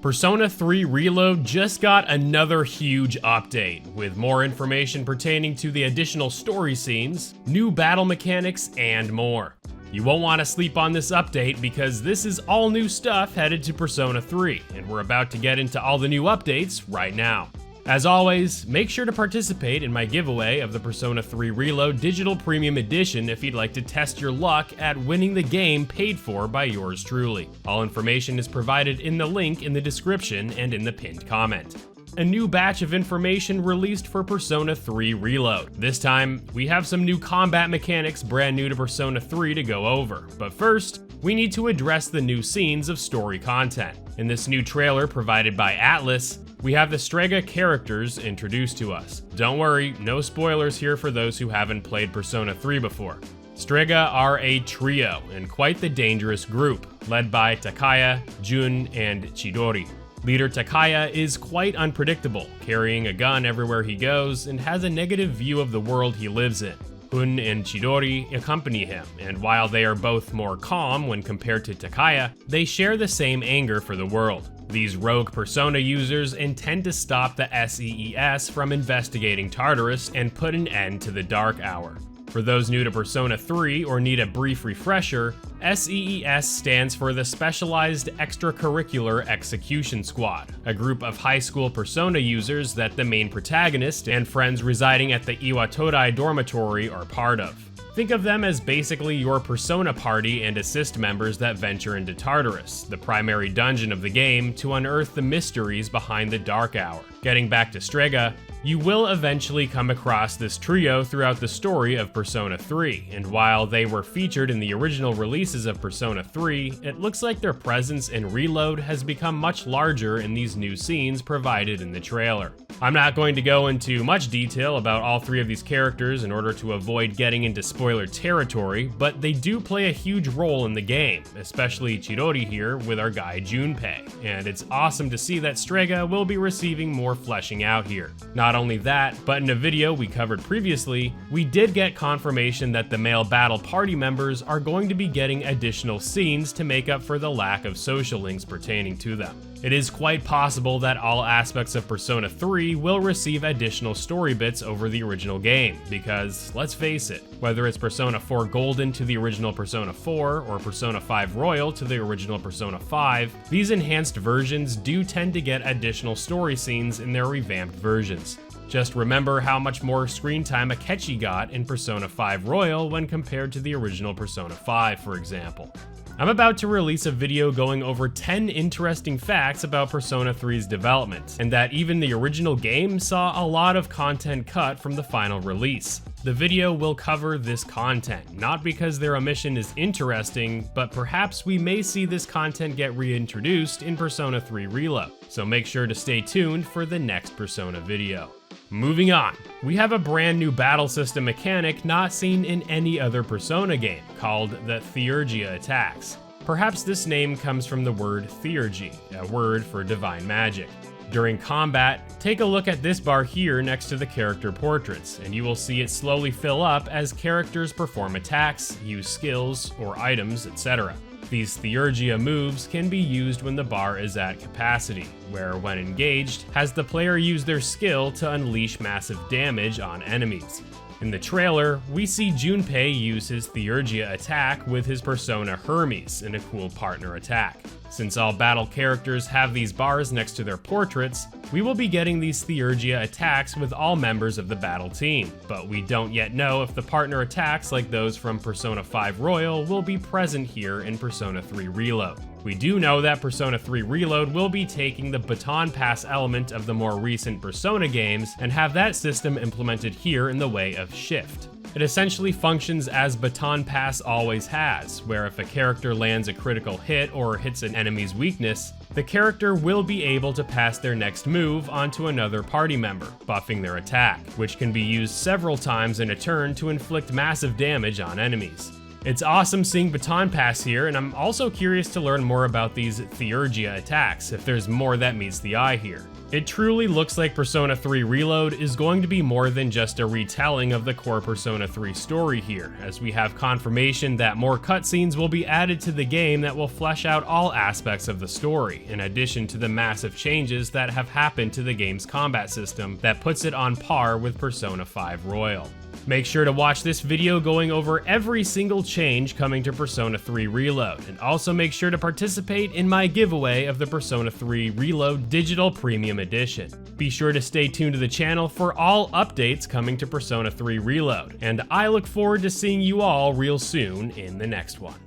Persona 3 Reload just got another huge update, with more information pertaining to the additional story scenes, new battle mechanics, and more. You won't want to sleep on this update because this is all new stuff headed to Persona 3, and we're about to get into all the new updates right now. As always, make sure to participate in my giveaway of the Persona 3 Reload Digital Premium Edition if you'd like to test your luck at winning the game paid for by yours truly. All information is provided in the link in the description and in the pinned comment. A new batch of information released for Persona 3 Reload. This time, we have some new combat mechanics brand new to Persona 3 to go over, but first, we need to address the new scenes of story content. In this new trailer provided by Atlus, we have the Strega characters introduced to us. Don't worry, no spoilers here for those who haven't played Persona 3 before. Strega are a trio and quite the dangerous group, led by Takaya, Jun, and Chidori. Leader Takaya is quite unpredictable, carrying a gun everywhere he goes and has a negative view of the world he lives in. Hun and Chidori accompany him, and while they are both more calm when compared to Takaya, they share the same anger for the world. These rogue Persona users intend to stop the SEES from investigating Tartarus and put an end to the Dark Hour. For those new to Persona 3 or need a brief refresher, SEES stands for the Specialized Extracurricular Execution Squad, a group of high school Persona users that the main protagonist and friends residing at the Iwatodai dormitory are part of. Think of them as basically your Persona party and assist members that venture into Tartarus, the primary dungeon of the game, to unearth the mysteries behind the Dark Hour. Getting back to Strega, you will eventually come across this trio throughout the story of Persona 3, and while they were featured in the original releases of Persona 3, it looks like their presence in Reload has become much larger in these new scenes provided in the trailer. I'm not going to go into much detail about all three of these characters in order to avoid getting into spoiler territory, but they do play a huge role in the game, especially Chidori here with our guy Junpei, and it's awesome to see that Strega will be receiving more fleshing out here. Not only that, but in a video we covered previously, we did get confirmation that the male battle party members are going to be getting additional scenes to make up for the lack of social links pertaining to them. It is quite possible that all aspects of Persona 3 will receive additional story bits over the original game, because, let's face it, whether it's Persona 4 Golden to the original Persona 4 or Persona 5 Royal to the original Persona 5, these enhanced versions do tend to get additional story scenes in their revamped versions. Just remember how much more screen time Akechi got in Persona 5 Royal when compared to the original Persona 5, for example. I'm about to release a video going over 10 interesting facts about Persona 3's development, and that even the original game saw a lot of content cut from the final release. The video will cover this content, not because their omission is interesting, but perhaps we may see this content get reintroduced in Persona 3 Reload, so make sure to stay tuned for the next Persona video. Moving on, we have a brand new battle system mechanic not seen in any other Persona game, called the Theurgia attacks. Perhaps this name comes from the word theurgy, a word for divine magic. During combat, take a look at this bar here next to the character portraits, and you will see it slowly fill up as characters perform attacks, use skills or items, etc. These Theurgia moves can be used when the bar is at capacity, where when engaged, has the player use their skill to unleash massive damage on enemies. In the trailer, we see Junpei use his Theurgia attack with his Persona Hermes in a cool partner attack. Since all battle characters have these bars next to their portraits, we will be getting these Theurgia attacks with all members of the battle team, but we don't yet know if the partner attacks like those from Persona 5 Royal will be present here in Persona 3 Reload. We do know that Persona 3 Reload will be taking the baton pass element of the more recent Persona games and have that system implemented here in the way of Shift. It essentially functions as baton pass always has, where if a character lands a critical hit or hits an enemy's weakness, the character will be able to pass their next move onto another party member, buffing their attack, which can be used several times in a turn to inflict massive damage on enemies. It's awesome seeing baton pass here, and I'm also curious to learn more about these Theurgia attacks, if there's more that meets the eye here. It truly looks like Persona 3 Reload is going to be more than just a retelling of the core Persona 3 story here, as we have confirmation that more cutscenes will be added to the game that will flesh out all aspects of the story, in addition to the massive changes that have happened to the game's combat system that puts it on par with Persona 5 Royal. Make sure to watch this video going over every single change coming to Persona 3 Reload, and also make sure to participate in my giveaway of the Persona 3 Reload Digital Premium Edition. Be sure to stay tuned to the channel for all updates coming to Persona 3 Reload, and I look forward to seeing you all real soon in the next one.